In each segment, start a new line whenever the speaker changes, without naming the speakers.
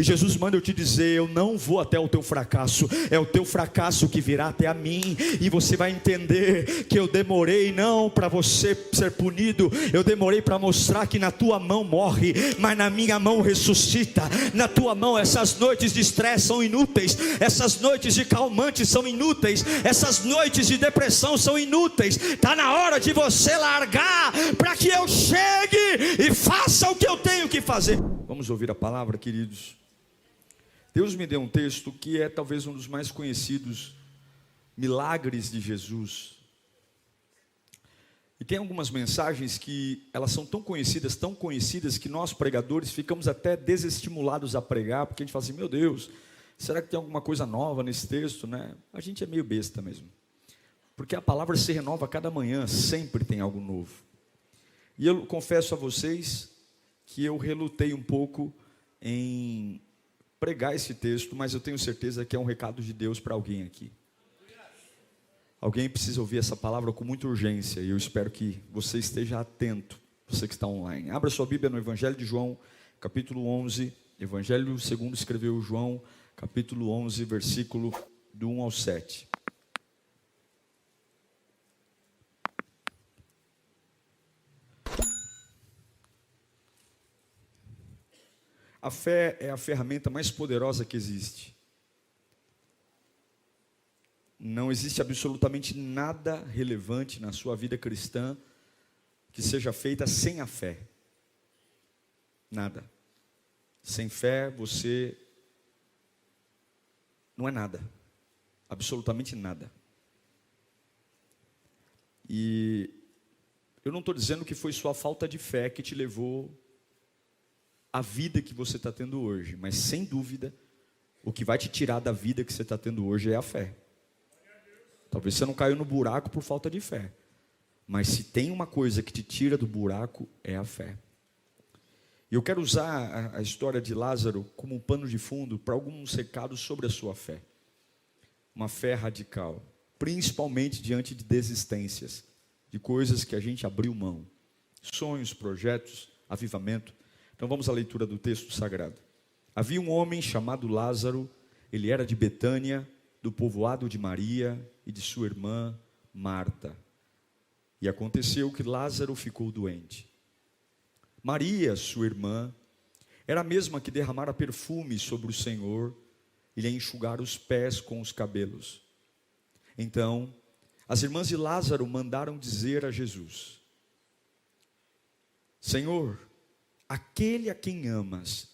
E Jesus manda eu te dizer: eu não vou até o teu fracasso, é o teu fracasso que virá até a mim. E você vai entender que eu demorei não para você ser punido, eu demorei para mostrar que na tua mão morre, mas na minha mão ressuscita. Na tua mão essas noites de estresse são inúteis, essas noites de calmantes são inúteis, essas noites de depressão são inúteis. Está na hora de você largar, para que eu chegue e faça o que eu tenho que fazer. Vamos ouvir a palavra, queridos. Deus me deu um texto que é talvez um dos mais conhecidos milagres de Jesus. E tem algumas mensagens que elas são tão conhecidas, que nós pregadores ficamos até desestimulados a pregar, porque a gente fala assim: meu Deus, será que tem alguma coisa nova nesse texto, né? A gente é meio besta mesmo, porque a palavra se renova a cada manhã, sempre tem algo novo. E eu confesso a vocês que eu relutei um pouco em pregar esse texto, mas eu tenho certeza que é um recado de Deus para alguém aqui. Alguém precisa ouvir essa palavra com muita urgência, e eu espero que você esteja atento, você que está online. Abra sua Bíblia no Evangelho de João, capítulo 11, Evangelho segundo escreveu João, capítulo 11, versículo do 1 ao 7. A fé é a ferramenta mais poderosa que existe. Não existe absolutamente nada relevante na sua vida cristã que seja feita sem a fé. Nada. Sem fé você não é nada. Absolutamente nada. E eu não estou dizendo que foi sua falta de fé que te levou a vida que você está tendo hoje, mas sem dúvida, o que vai te tirar da vida que você está tendo hoje é a fé. Talvez você não caiu no buraco por falta de fé, mas se tem uma coisa que te tira do buraco, é a fé. E eu quero usar a história de Lázaro como um pano de fundo para alguns recados sobre a sua fé. Uma fé radical, principalmente diante de desistências, de coisas que a gente abriu mão, sonhos, projetos, avivamento. Então vamos à leitura do texto sagrado. Havia um homem chamado Lázaro, ele era de Betânia, do povoado de Maria e de sua irmã Marta. E aconteceu que Lázaro ficou doente. Maria, sua irmã, era a mesma que derramara perfume sobre o Senhor e lhe enxugara os pés com os cabelos. Então, as irmãs de Lázaro mandaram dizer a Jesus: Senhor, aquele a quem amas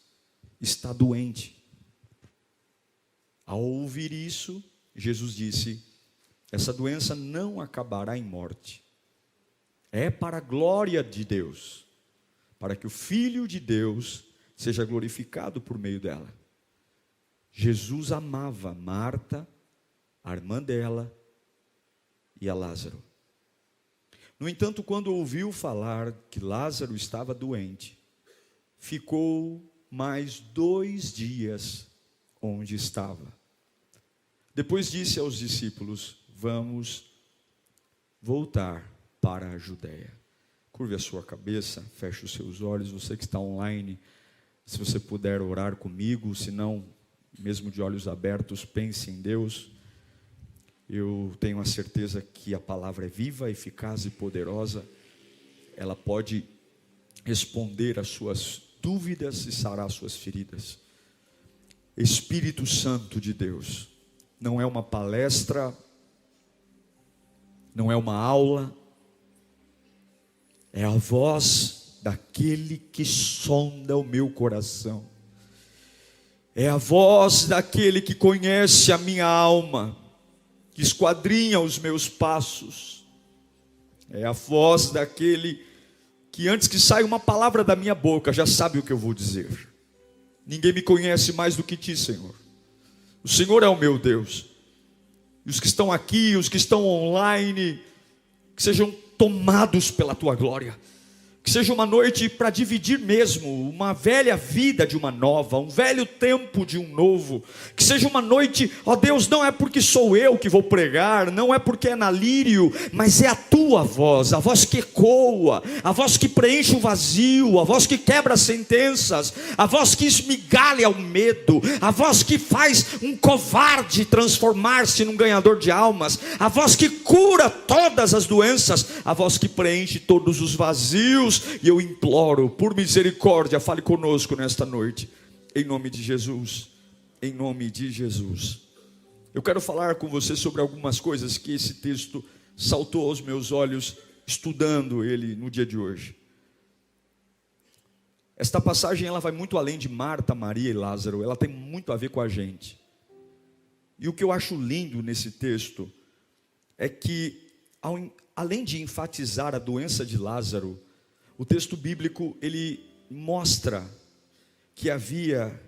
está doente. Ao ouvir isso, Jesus disse: essa doença não acabará em morte. É para a glória de Deus, para que o Filho de Deus seja glorificado por meio dela. Jesus amava Marta, a irmã dela e a Lázaro. No entanto, quando ouviu falar que Lázaro estava doente, ficou mais 2 dias onde estava. Depois disse aos discípulos: vamos voltar para a Judeia. Curve a sua cabeça, feche os seus olhos. Você que está online, se você puder orar comigo, se não, mesmo de olhos abertos, pense em Deus. Eu tenho a certeza que a palavra é viva, eficaz e poderosa. Ela pode responder às suas dúvidas e sarar suas feridas. Espírito Santo de Deus, não é uma palestra, não é uma aula, é a voz daquele que sonda o meu coração, é a voz daquele que conhece a minha alma, que esquadrinha os meus passos, é a voz daquele que antes que saia uma palavra da minha boca, já sabe o que eu vou dizer. Ninguém me conhece mais do que ti, Senhor. O Senhor é o meu Deus. E os que estão aqui, os que estão online, que sejam tomados pela tua glória, Que seja uma noite para dividir mesmo uma velha vida de uma nova, um velho tempo de um novo. Que seja uma noite, ó Deus, não é porque sou eu que vou pregar, não é porque é na lírio, mas é a tua voz, a voz que ecoa, a voz que preenche o vazio, a voz que quebra sentenças, a voz que esmigalha o medo, a voz que faz um covarde transformar-se num ganhador de almas, a voz que cura todas as doenças, a voz que preenche todos os vazios. E eu imploro, por misericórdia, fale conosco nesta noite, em nome de Jesus, em nome de Jesus. Eu quero falar com você sobre algumas coisas que esse texto saltou aos meus olhos, estudando ele no dia de hoje. Esta passagem ela vai muito além de Marta, Maria e Lázaro, ela tem muito a ver com a gente. E o que eu acho lindo nesse texto é que, além de enfatizar a doença de Lázaro, o texto bíblico, ele mostra que havia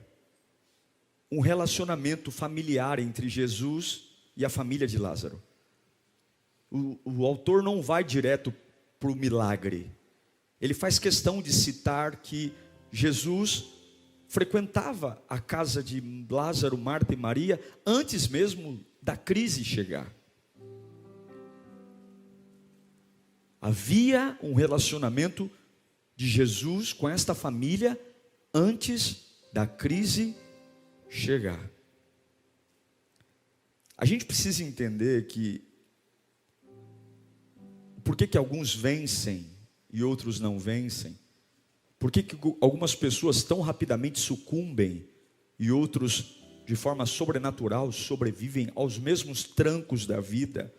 um relacionamento familiar entre Jesus e a família de Lázaro. O autor não vai direto para o milagre. Ele faz questão de citar que Jesus frequentava a casa de Lázaro, Marta e Maria, antes mesmo da crise chegar. Havia um relacionamento de Jesus com esta família antes da crise chegar. A gente precisa entender que por que alguns vencem e outros não vencem? Por que algumas pessoas tão rapidamente sucumbem e outros de forma sobrenatural sobrevivem aos mesmos trancos da vida?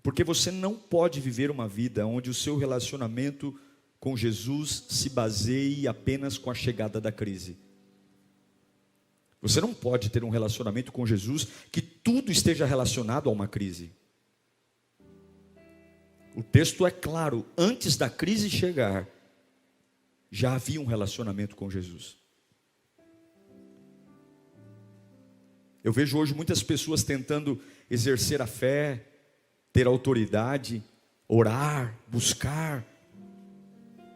Porque você não pode viver uma vida onde o seu relacionamento com Jesus se baseie apenas com a chegada da crise. Você não pode ter um relacionamento com Jesus que tudo esteja relacionado a uma crise. O texto é claro, antes da crise chegar, já havia um relacionamento com Jesus. Eu vejo hoje muitas pessoas tentando exercer a fé, ter autoridade, orar, buscar,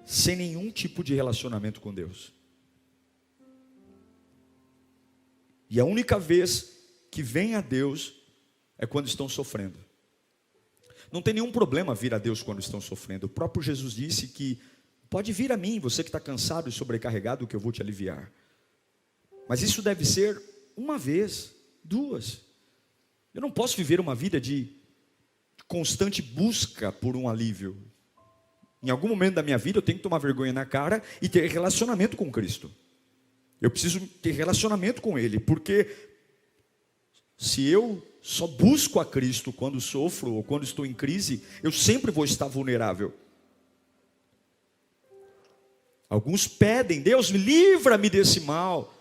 sem nenhum tipo de relacionamento com Deus. E a única vez que vem a Deus é quando estão sofrendo. Não tem nenhum problema vir a Deus quando estão sofrendo. O próprio Jesus disse que pode vir a mim, você que está cansado e sobrecarregado, que eu vou te aliviar. Mas isso deve ser uma vez, duas. Eu não posso viver uma vida de constante busca por um alívio. Em algum momento da minha vida eu tenho que tomar vergonha na cara e ter relacionamento com Cristo. Eu preciso ter relacionamento com Ele, porque se eu só busco a Cristo quando sofro ou quando estou em crise, eu sempre vou estar vulnerável. Alguns pedem, Deus, livra-me desse mal,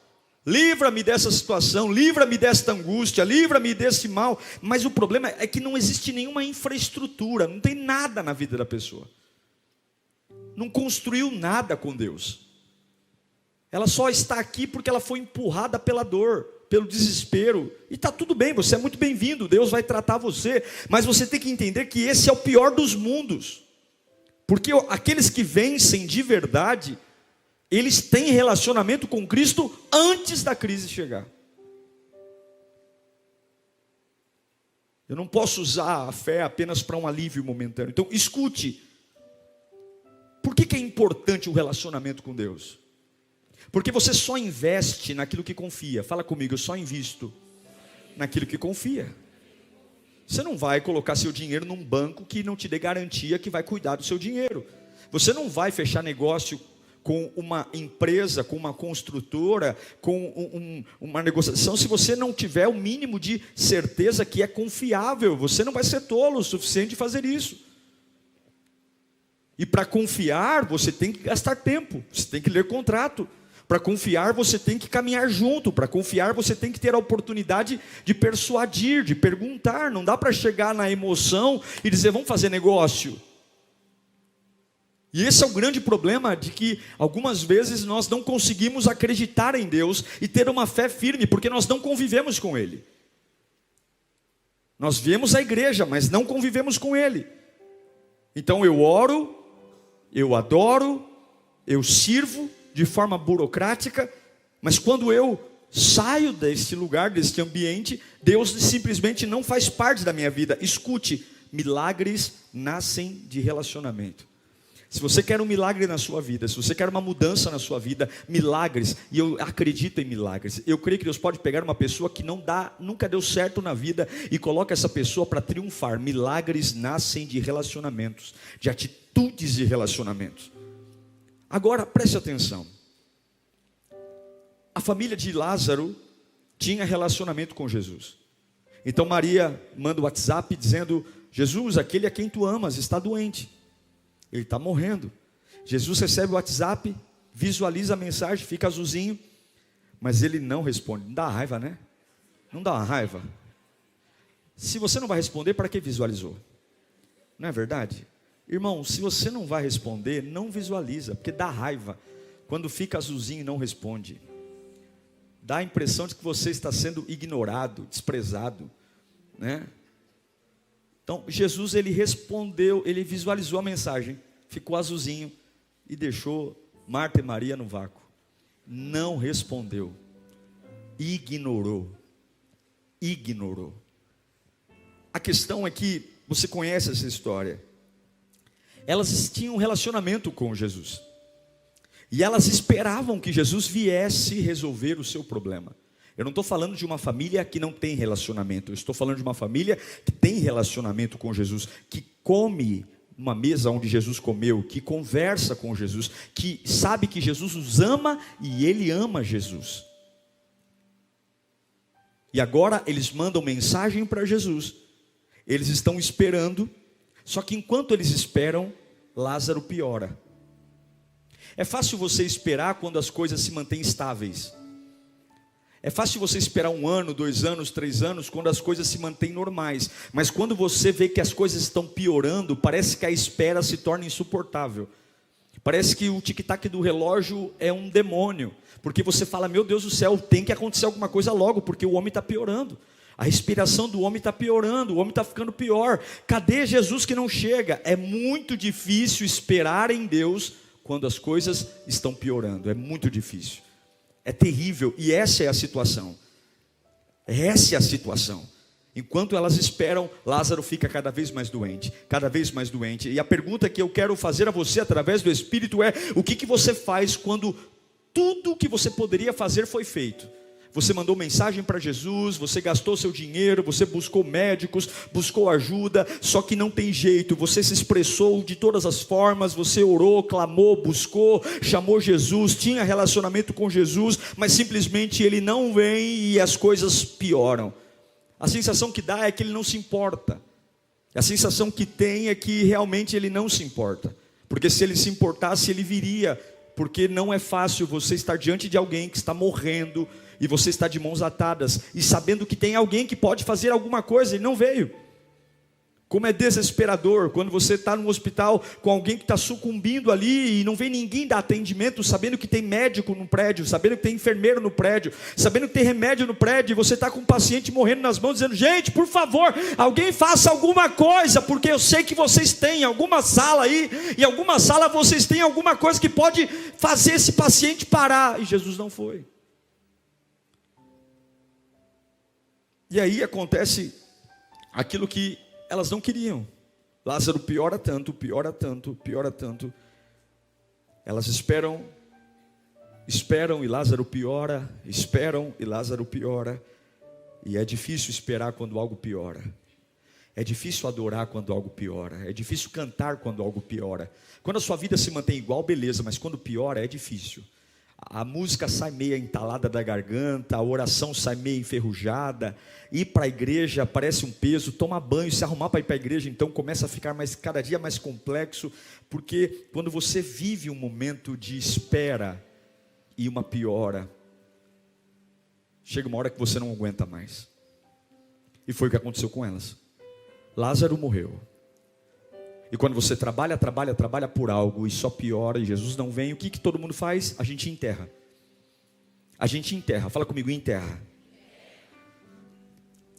livra-me dessa situação, livra-me desta angústia, livra-me desse mal. Mas o problema é que não existe nenhuma infraestrutura, não tem nada na vida da pessoa. Não construiu nada com Deus. Ela só está aqui porque ela foi empurrada pela dor, pelo desespero. E está tudo bem, você é muito bem-vindo, Deus vai tratar você. Mas você tem que entender que esse é o pior dos mundos. Porque aqueles que vencem de verdade, eles têm relacionamento com Cristo antes da crise chegar. Eu não posso usar a fé apenas para um alívio momentâneo. Então, escute. Por que é importante o relacionamento com Deus? Porque você só investe naquilo que confia. Fala comigo, eu só invisto naquilo que confia. Você não vai colocar seu dinheiro num banco que não te dê garantia que vai cuidar do seu dinheiro. Você não vai fechar negócio com uma empresa, com uma construtora, com uma negociação, se você não tiver o mínimo de certeza que é confiável. Você não vai ser tolo o suficiente de fazer isso. E para confiar, você tem que gastar tempo, você tem que ler contrato. Para confiar, você tem que caminhar junto. Para confiar, você tem que ter a oportunidade de persuadir, de perguntar. Não dá para chegar na emoção e dizer, vamos fazer negócio. E esse é o grande problema, de que algumas vezes nós não conseguimos acreditar em Deus e ter uma fé firme, porque nós não convivemos com Ele. Nós viemos à igreja, mas não convivemos com Ele. Então eu oro eu adoro, eu sirvo de forma burocrática, mas quando eu saio deste lugar, deste ambiente, Deus simplesmente não faz parte da minha vida. Escute, milagres nascem de relacionamento. Se você quer um milagre na sua vida, se você quer uma mudança na sua vida, milagres, e eu acredito em milagres, eu creio que Deus pode pegar uma pessoa que nunca deu certo na vida e coloca essa pessoa para triunfar. Milagres nascem de relacionamentos, de atitudes de relacionamentos. Agora, preste atenção. A família de Lázaro tinha relacionamento com Jesus. Então Maria manda o WhatsApp dizendo: Jesus, aquele a quem tu amas, está doente. Ele está morrendo. Jesus recebe o WhatsApp, visualiza a mensagem, fica azulzinho, mas ele não responde. Não dá raiva, né? Não dá uma raiva? Se você não vai responder, para que visualizou? Não é verdade? Irmão, se você não vai responder, não visualiza, porque dá raiva. Quando fica azulzinho e não responde, dá a impressão de que você está sendo ignorado, desprezado, né? Então, Jesus, ele respondeu, ele visualizou a mensagem, ficou azulzinho e deixou Marta e Maria no vácuo. Não respondeu, ignorou. A questão é que, você conhece essa história, elas tinham um relacionamento com Jesus, e elas esperavam que Jesus viesse resolver o seu problema. Eu não estou falando de uma família que não tem relacionamento. Eu estou falando de uma família que tem relacionamento com Jesus, que come numa mesa onde Jesus comeu, que conversa com Jesus, que sabe que Jesus os ama e ele ama Jesus. E agora eles mandam mensagem para Jesus. Eles estão esperando, só que enquanto eles esperam, Lázaro piora. É fácil você esperar quando as coisas se mantêm estáveis. É fácil você esperar 1 ano, 2 anos, 3 anos, quando as coisas se mantêm normais. Mas quando você vê que as coisas estão piorando, parece que a espera se torna insuportável. Parece que o tic-tac do relógio é um demônio. Porque você fala, meu Deus do céu, tem que acontecer alguma coisa logo, porque o homem está piorando. A respiração do homem está piorando, o homem está ficando pior. Cadê Jesus que não chega? É muito difícil esperar em Deus quando as coisas estão piorando. É muito difícil. É terrível, e essa é a situação. Essa é a situação. Enquanto elas esperam, Lázaro fica cada vez mais doente, cada vez mais doente. E a pergunta que eu quero fazer a você através do Espírito é: o que você faz quando tudo o que você poderia fazer foi feito? Você mandou mensagem para Jesus, você gastou seu dinheiro, você buscou médicos, buscou ajuda, só que não tem jeito. Você se expressou de todas as formas, você orou, clamou, buscou, chamou Jesus, tinha relacionamento com Jesus, mas simplesmente ele não vem e as coisas pioram. A sensação que dá é que ele não se importa. A sensação que tem é que realmente ele não se importa. Porque se ele se importasse, ele viria. Porque não é fácil você estar diante de alguém que está morrendo e você está de mãos atadas e sabendo que tem alguém que pode fazer alguma coisa e não veio. Como é desesperador quando você está no hospital com alguém que está sucumbindo ali e não vem ninguém dar atendimento, sabendo que tem médico no prédio, sabendo que tem enfermeiro no prédio, sabendo que tem remédio no prédio, e você está com um paciente morrendo nas mãos, dizendo: gente, por favor, alguém faça alguma coisa, porque eu sei que vocês têm alguma sala aí, em alguma sala vocês têm alguma coisa que pode fazer esse paciente parar. E Jesus não foi. E aí acontece aquilo que elas não queriam. Lázaro piora tanto, piora tanto, piora tanto. Elas esperam e Lázaro piora, esperam e Lázaro piora. E é difícil esperar quando algo piora. É difícil adorar quando algo piora. É difícil cantar quando algo piora. Quando a sua vida se mantém igual, beleza, mas quando piora é difícil. A música sai meio entalada da garganta, a oração sai meio enferrujada, ir para a igreja parece um peso, tomar banho, se arrumar para ir para a igreja, então começa a ficar cada dia mais complexo, porque quando você vive um momento de espera e uma piora, chega uma hora que você não aguenta mais. E foi o que aconteceu com elas. Lázaro morreu. E quando você trabalha por algo e só piora e Jesus não vem, o que todo mundo faz? A gente enterra. A gente enterra. Fala comigo, enterra.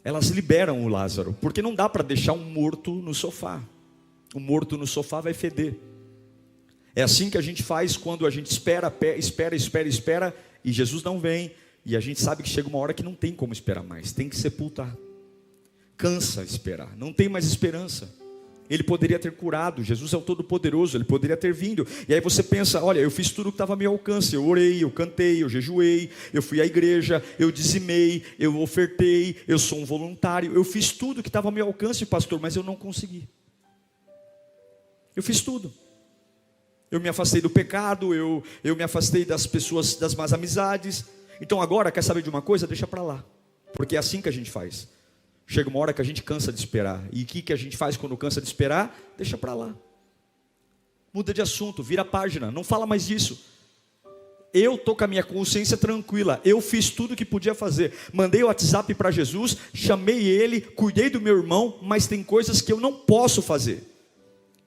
Elas liberam o Lázaro, porque não dá para deixar um morto no sofá. O morto no sofá vai feder. É assim que a gente faz quando a gente espera, e Jesus não vem, e a gente sabe que chega uma hora que não tem como esperar mais, tem que sepultar. Cansa esperar, não tem mais esperança. Ele poderia ter curado, Jesus é o Todo-Poderoso, Ele poderia ter vindo. E aí você pensa, olha, eu fiz tudo que estava ao meu alcance. Eu orei, eu cantei, eu jejuei, eu fui à igreja, eu dizimei, eu ofertei, eu sou um voluntário. Eu fiz tudo que estava ao meu alcance, pastor, mas eu não consegui. Eu fiz tudo. Eu me afastei do pecado, eu me afastei das pessoas, das más amizades. Então agora, quer saber de uma coisa? Deixa para lá. Porque é assim que a gente faz. Chega uma hora que a gente cansa de esperar. E o que a gente faz quando cansa de esperar? Deixa para lá. Muda de assunto, vira a página, não fala mais disso. Eu estou com a minha consciência tranquila. Eu fiz tudo o que podia fazer. Mandei o WhatsApp para Jesus, chamei ele, cuidei do meu irmão, mas tem coisas que eu não posso fazer.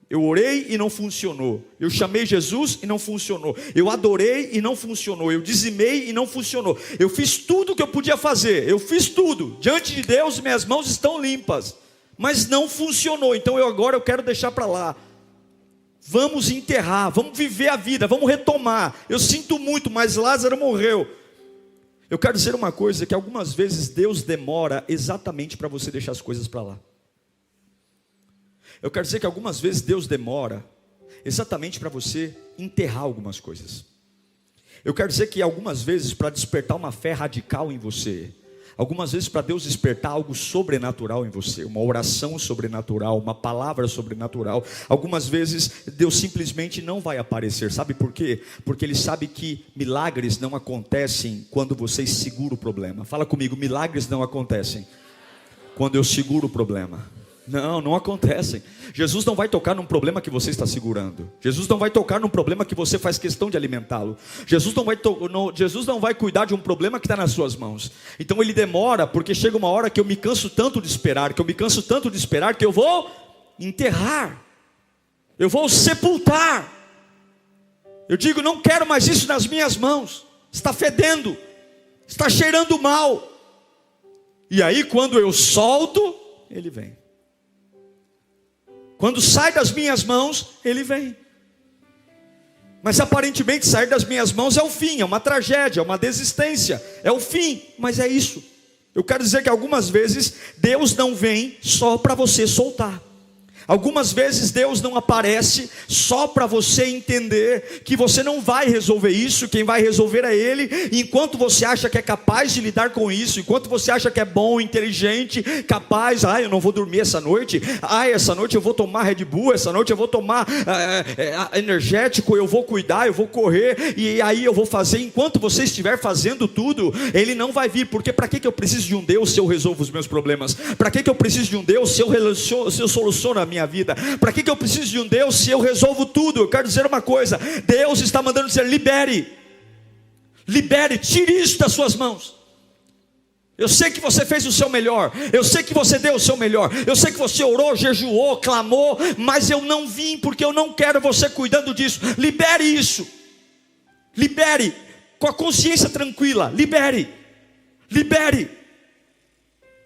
Eu orei e não funcionou. Eu chamei Jesus e não funcionou. Eu adorei e não funcionou. Eu dizimei e não funcionou. Eu fiz tudo o que eu podia fazer. Eu fiz tudo. Diante de Deus, minhas mãos estão limpas. Mas não funcionou. Então agora eu quero deixar para lá. Vamos enterrar. Vamos viver a vida. Vamos retomar. Eu sinto muito, mas Lázaro morreu. Eu quero dizer uma coisa, que algumas vezes Deus demora exatamente para você deixar as coisas para lá. Eu quero dizer que algumas vezes Deus demora exatamente para você enterrar algumas coisas. Eu quero dizer que algumas vezes para despertar uma fé radical em você, algumas vezes para Deus despertar algo sobrenatural em você, uma oração sobrenatural, uma palavra sobrenatural, algumas vezes Deus simplesmente não vai aparecer. Sabe por quê? Porque Ele sabe que milagres não acontecem quando você segura o problema. Fala comigo, milagres não acontecem quando eu seguro o problema. Não acontecem. Jesus não vai tocar num problema que você está segurando. Jesus não vai tocar num problema que você faz questão de alimentá-lo. Jesus não vai cuidar de um problema que está nas suas mãos. Então Ele demora, porque chega uma hora que eu me canso tanto de esperar, que eu vou enterrar, eu vou sepultar. Eu digo, não quero mais isso nas minhas mãos. Está fedendo, está cheirando mal. E aí quando eu solto, Ele vem. Quando sai das minhas mãos, Ele vem. Mas aparentemente sair das minhas mãos é o fim, é uma tragédia, é uma desistência, é o fim, mas é isso. Eu quero dizer que algumas vezes Deus não vem só para você soltar. Algumas vezes Deus não aparece só para você entender que você não vai resolver isso, quem vai resolver é Ele. E enquanto você acha que é capaz de lidar com isso, enquanto você acha que é bom, inteligente, capaz, eu não vou dormir essa noite, essa noite eu vou tomar Red Bull, essa noite eu vou tomar energético, eu vou cuidar, eu vou correr, e aí eu vou fazer. Enquanto você estiver fazendo tudo, Ele não vai vir. Porque para que eu preciso de um Deus se eu resolvo os meus problemas? Para que eu preciso de um Deus se eu soluciono a minha vida? Para que eu preciso de um Deus se eu resolvo tudo? Eu quero dizer uma coisa, Deus está mandando dizer, libere, tire isso das suas mãos. Eu sei que você fez o seu melhor, eu sei que você deu o seu melhor, eu sei que você orou, jejuou, clamou, mas eu não vim porque eu não quero você cuidando disso. Libere isso, libere, com a consciência tranquila, libere.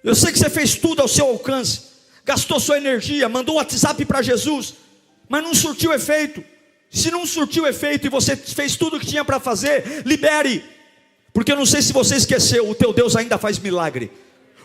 Eu sei que você fez tudo ao seu alcance, gastou sua energia, mandou um WhatsApp para Jesus, mas não surtiu efeito. Se não surtiu efeito e você fez tudo o que tinha para fazer, libere. Porque eu não sei se você esqueceu, o teu Deus ainda faz milagre.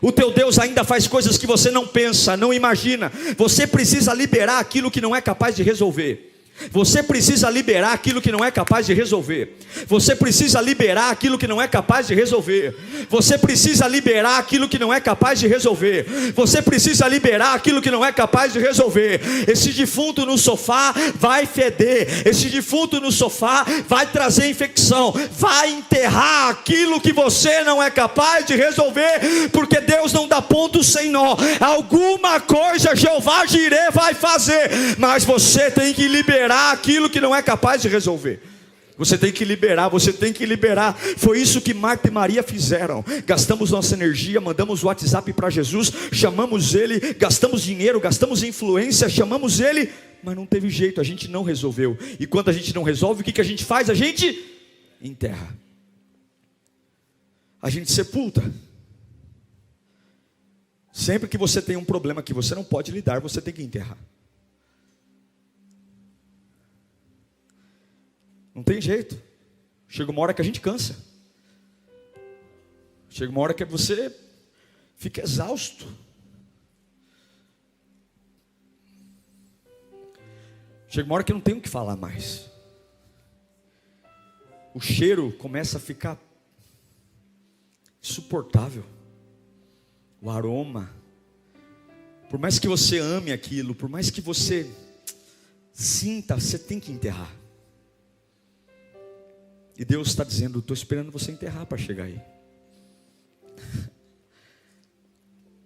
O teu Deus ainda faz coisas que você não pensa, não imagina. Você precisa liberar aquilo que não é capaz de resolver. Você precisa liberar aquilo que não é capaz de resolver. Você precisa liberar aquilo que não é capaz de resolver. Você precisa liberar aquilo que não é capaz de resolver. Você precisa liberar aquilo que não é capaz de resolver. Esse defunto no sofá vai feder. Esse defunto no sofá vai trazer infecção. Vai enterrar aquilo que você não é capaz de resolver. Porque Deus não dá ponto sem nó. Alguma coisa Jeová Jireh vai fazer. Mas você tem que liberar aquilo que não é capaz de resolver. Você tem que liberar, você tem que liberar. Foi isso que Marta e Maria fizeram. Gastamos nossa energia, mandamos o WhatsApp para Jesus, chamamos Ele, gastamos dinheiro, gastamos influência, chamamos Ele, mas não teve jeito, a gente não resolveu. E quando a gente não resolve, o que a gente faz? A gente enterra, a gente sepulta. Sempre que você tem um problema que você não pode lidar, você tem que enterrar. Não tem jeito. Chega uma hora que a gente cansa. Chega uma hora que você fica exausto. Chega uma hora que não tem o que falar mais. O cheiro começa a ficar insuportável. O aroma. Por mais que você ame aquilo, por mais que você sinta, você tem que enterrar. E Deus está dizendo: estou esperando você enterrar para chegar aí.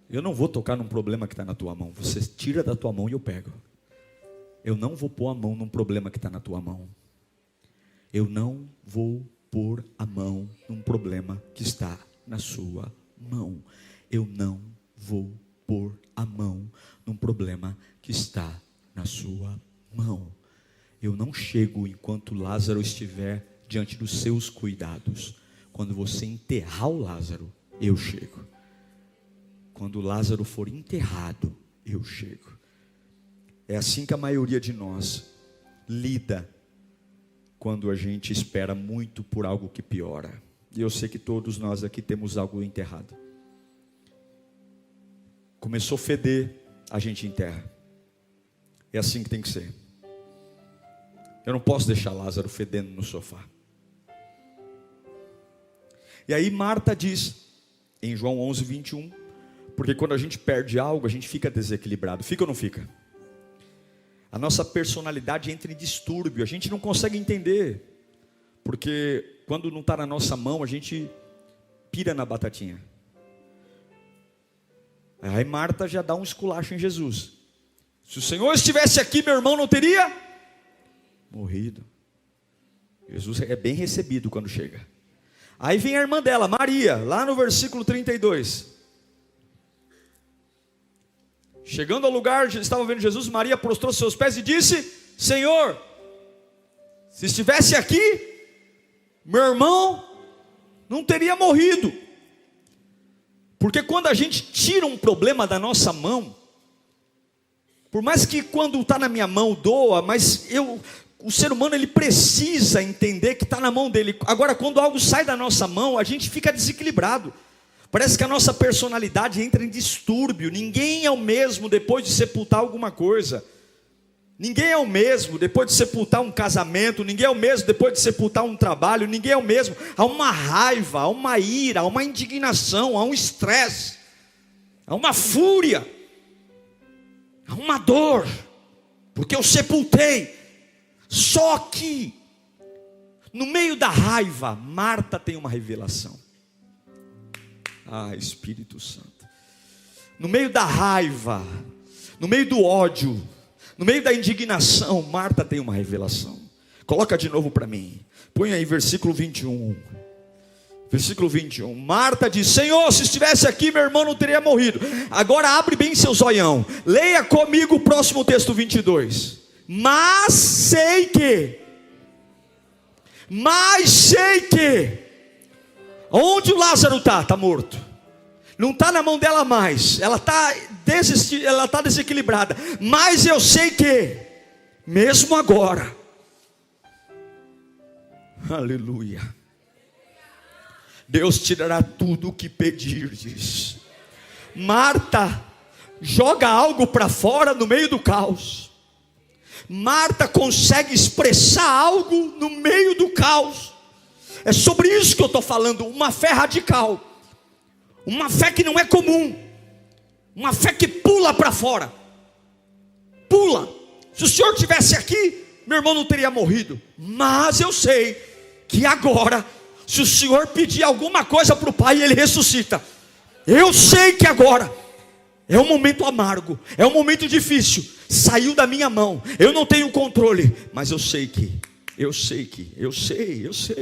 Eu não vou tocar num problema que está na tua mão. Você tira da tua mão e eu pego. Eu não vou pôr a mão num problema que está na tua mão. Eu não vou pôr a mão num problema que está na sua mão. Eu não vou pôr a mão num problema que está na sua mão. Eu não chego enquanto Lázaro estiver diante dos seus cuidados. Quando você enterrar o Lázaro, eu chego. Quando Lázaro for enterrado, eu chego. É assim que a maioria de nós lida quando a gente espera muito por algo que piora. E eu sei que todos nós aqui temos algo enterrado. Começou a feder, a gente enterra. É assim que tem que ser. Eu não posso deixar Lázaro fedendo no sofá. E aí Marta diz, em João 11, 21, porque quando a gente perde algo, a gente fica desequilibrado. Fica ou não fica? A nossa personalidade entra em distúrbio, a gente não consegue entender. Porque quando não está na nossa mão, a gente pira na batatinha. Aí Marta já dá um esculacho em Jesus. Se o Senhor estivesse aqui, meu irmão não teria morrido. Jesus é bem recebido quando chega. Aí vem a irmã dela, Maria, lá no versículo 32. Chegando ao lugar, estava vendo Jesus, Maria prostrou seus pés e disse: Senhor, se estivesse aqui, meu irmão não teria morrido. Porque quando a gente tira um problema da nossa mão, por mais que quando está na minha mão doa, mas o ser humano ele precisa entender que está na mão dele. Agora quando algo sai da nossa mão, a gente fica desequilibrado. Parece que a nossa personalidade entra em distúrbio. Ninguém é o mesmo depois de sepultar alguma coisa. Ninguém é o mesmo depois de sepultar um casamento. Ninguém é o mesmo depois de sepultar um trabalho. Ninguém é o mesmo. Há uma raiva, há uma ira, há uma indignação, há um estresse, há uma fúria, há uma dor, porque eu sepultei. Só que no meio da raiva, Marta tem uma revelação. Ah, Espírito Santo. No meio da raiva, no meio do ódio, no meio da indignação, Marta tem uma revelação. Coloca de novo para mim. Põe aí versículo 21. Versículo 21. Marta diz: Senhor, se estivesse aqui, meu irmão não teria morrido. Agora abre bem seu zoião. Leia comigo o próximo texto 22. Mas sei que onde o Lázaro está? Está morto. Não está na mão dela mais. Ela está desequilibrada. Mas eu sei que, mesmo agora, aleluia, Deus te dará tudo o que pedirdes. Marta joga algo para fora no meio do caos. Marta consegue expressar algo no meio do caos. É sobre isso que eu estou falando. Uma fé radical, uma fé que não é comum, uma fé que pula para fora. Pula. Se o Senhor estivesse aqui, meu irmão não teria morrido. Mas eu sei que agora, se o Senhor pedir alguma coisa para o Pai, Ele ressuscita. Eu sei que agora é um momento amargo, é um momento difícil, saiu da minha mão, eu não tenho controle, mas eu sei, eu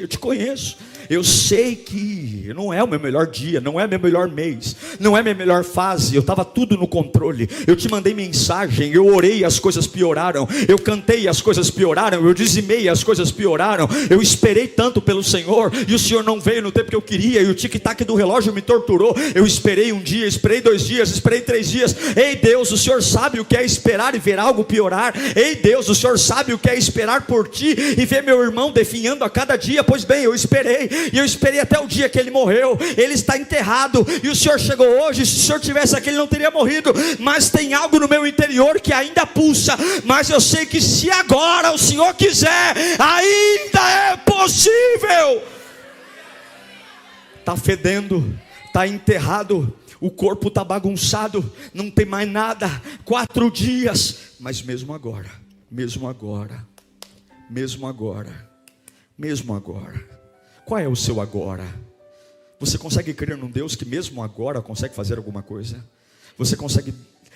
te conheço. Eu sei que não é o meu melhor dia, não é meu melhor mês, não é minha melhor fase. Eu estava tudo no controle. Eu te mandei mensagem, eu orei e as coisas pioraram. Eu cantei e as coisas pioraram. Eu dizimei e as coisas pioraram. Eu esperei tanto pelo Senhor e o Senhor não veio no tempo que eu queria. E o tic-tac do relógio me torturou. Eu esperei um dia, esperei 2 dias, esperei 3 dias. Ei Deus, o Senhor sabe o que é esperar e ver algo piorar. Ei Deus, o Senhor sabe o que é esperar por ti e ver meu irmão definhando a cada dia. Pois bem, eu esperei, e eu esperei até o dia que ele morreu. Ele está enterrado, e o Senhor chegou hoje. Se o Senhor tivesse aqui, ele não teria morrido. Mas tem algo no meu interior que ainda pulsa. Mas eu sei que se agora o Senhor quiser, ainda é possível. Está fedendo, está enterrado, o corpo está bagunçado, não tem mais nada, 4 dias, mas mesmo agora, qual é o seu agora? Você consegue crer num Deus que mesmo agora consegue fazer alguma coisa? Você consegue,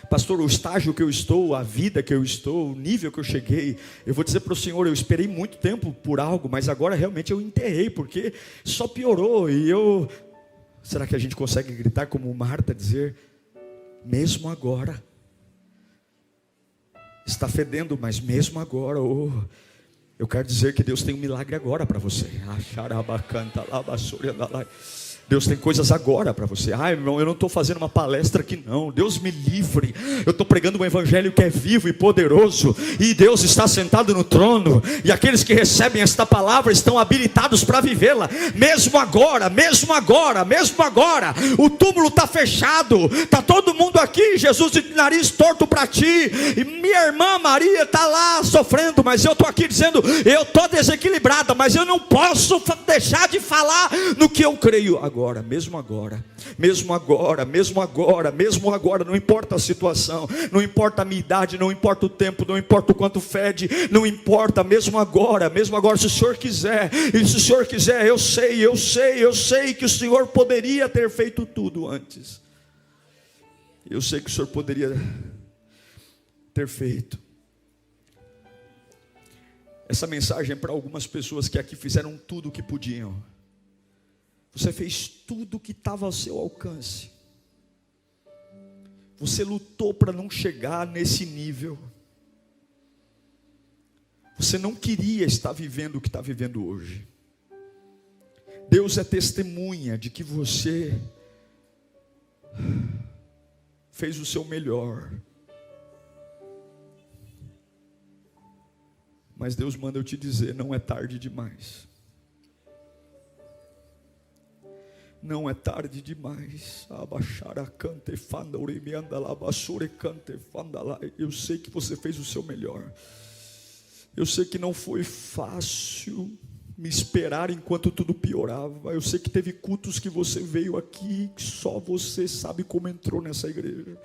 pastor, o estágio que eu estou, a vida que eu estou, o nível que eu cheguei, eu vou dizer para o Senhor, eu esperei muito tempo por algo, mas agora realmente eu enterrei, porque só piorou. E será que a gente consegue gritar como Marta, dizer, mesmo agora, está fedendo, mas mesmo agora, eu quero dizer que Deus tem um milagre agora para você. Deus tem coisas agora para você. Irmão, eu não estou fazendo uma palestra aqui não, Deus me livre. Eu estou pregando um evangelho que é vivo e poderoso, e Deus está sentado no trono, e aqueles que recebem esta palavra estão habilitados para vivê-la. Mesmo agora, o túmulo está fechado, está todo mundo aqui, Jesus de nariz torto para ti, e minha irmã Maria está lá sofrendo, mas eu estou aqui dizendo, eu estou desequilibrada, mas eu não posso deixar de falar no que eu creio agora. Mesmo agora, não importa a situação, não importa a minha idade, não importa o tempo, não importa o quanto fede, não importa, mesmo agora, se o Senhor quiser, e se o Senhor quiser, eu sei que o Senhor poderia ter feito tudo antes, eu sei que o Senhor poderia ter feito. Essa mensagem é para algumas pessoas que aqui fizeram tudo o que podiam. Você fez tudo o que estava ao seu alcance. Você lutou para não chegar nesse nível. Você não queria estar vivendo o que está vivendo hoje. Deus é testemunha de que você fez o seu melhor. Mas Deus manda eu te dizer, não é tarde demais. Não é tarde demais. Eu sei que você fez o seu melhor. Eu sei que não foi fácil me esperar enquanto tudo piorava. Eu sei que teve cultos que você veio aqui, que só você sabe como entrou nessa igreja.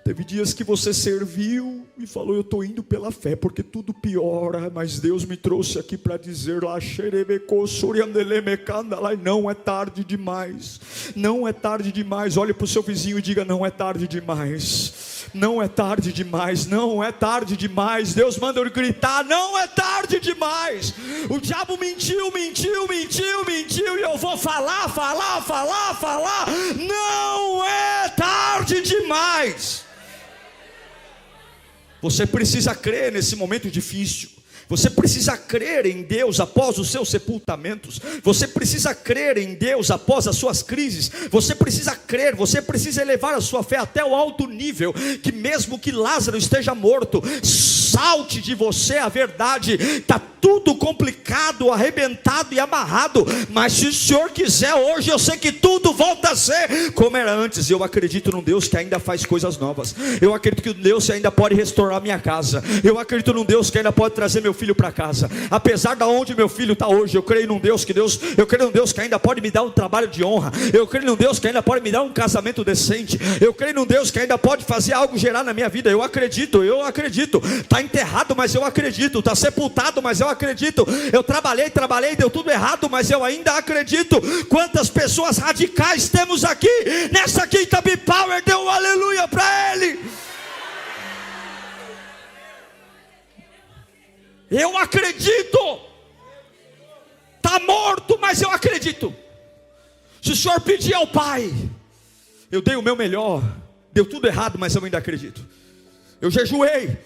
Teve dias que você serviu e falou, eu estou indo pela fé, porque tudo piora, mas Deus me trouxe aqui para dizer, não é tarde demais, não é tarde demais. Olhe para o seu vizinho e diga, não é tarde demais, não é tarde demais, não é tarde demais. Deus manda eu gritar, não é tarde demais. O diabo mentiu, e eu vou falar, não é tarde demais. Você precisa crer nesse momento difícil. Você precisa crer em Deus após os seus sepultamentos. Você precisa crer em Deus após as suas crises. Você precisa crer, você precisa elevar a sua fé até o alto nível, que mesmo que Lázaro esteja morto, salte de você a verdade. Está tudo complicado, arrebentado e amarrado, mas se o Senhor quiser, hoje eu sei que tudo volta a ser como era antes. Eu acredito num Deus que ainda faz coisas novas. Eu acredito que um Deus que ainda pode restaurar minha casa. Eu acredito num Deus que ainda pode trazer meu filho para casa, apesar de onde meu filho está hoje. Eu creio num Deus que ainda pode me dar um trabalho de honra. Eu creio num Deus que ainda pode me dar um casamento decente. Eu creio num Deus que ainda pode fazer algo gerar na minha vida. Eu acredito. Está enterrado, mas eu acredito. Está sepultado, mas eu acredito. Eu trabalhei, deu tudo errado, mas eu ainda acredito. Quantas pessoas radicais temos aqui nessa quinta B-Power? Dê um aleluia para Ele. Eu acredito. Está morto, mas eu acredito. Se o Senhor pedir ao Pai, eu dei o meu melhor, deu tudo errado, mas eu ainda acredito. Eu jejuei,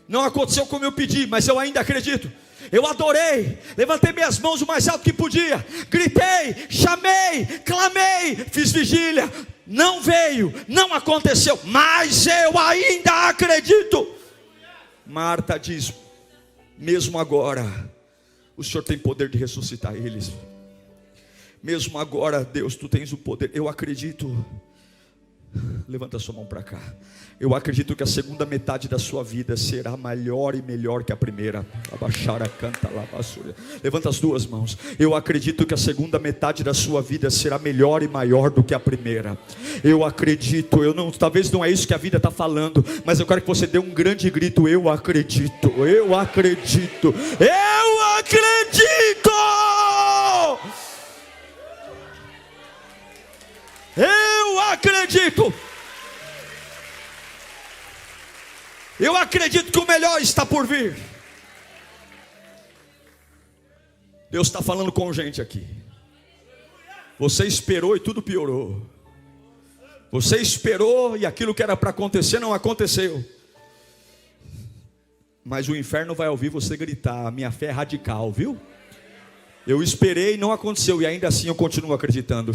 não aconteceu como eu pedi, mas eu ainda acredito. Eu adorei, levantei minhas mãos o mais alto que podia, gritei, chamei, clamei, fiz vigília, não veio, não aconteceu, mas eu ainda acredito. Marta diz, mesmo agora, O Senhor tem poder de ressuscitar eles. Mesmo agora, Deus, tu tens o poder. Eu acredito. Levanta a sua mão para cá. Eu acredito que a segunda metade da sua vida será maior e melhor que a primeira. Levanta as duas mãos. Eu acredito que a segunda metade da sua vida será melhor e maior do que a primeira. Eu acredito. Talvez não é isso que a vida está falando, mas eu quero que você dê um grande grito. Eu acredito. Eu acredito. Eu acredito. Eu acredito. Eu acredito que o melhor está por vir. Deus está falando com gente aqui. Você esperou e tudo piorou. Você esperou e aquilo que era para acontecer não aconteceu. Mas o inferno vai ouvir você gritar: a minha fé é radical, viu? Eu esperei e não aconteceu, e ainda assim eu continuo acreditando.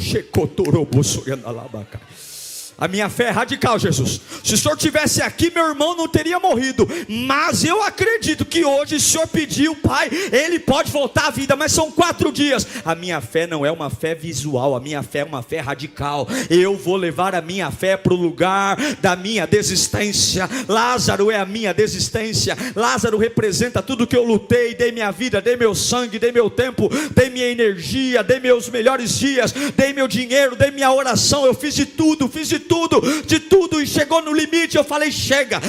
A minha fé é radical, Jesus. Se o Senhor estivesse aqui, meu irmão não teria morrido. Mas eu acredito que hoje, se o Senhor pediu, Pai, ele pode voltar à vida. Mas são 4 dias. A minha fé não é uma fé visual. A minha fé é uma fé radical. Eu vou levar a minha fé para o lugar da minha desistência. Lázaro é a minha desistência. Lázaro representa tudo que eu lutei. Dei minha vida, dei meu sangue, dei meu tempo, dei minha energia, dei meus melhores dias, dei meu dinheiro, dei minha oração. Eu fiz de tudo, e chegou no limite. Eu falei: chega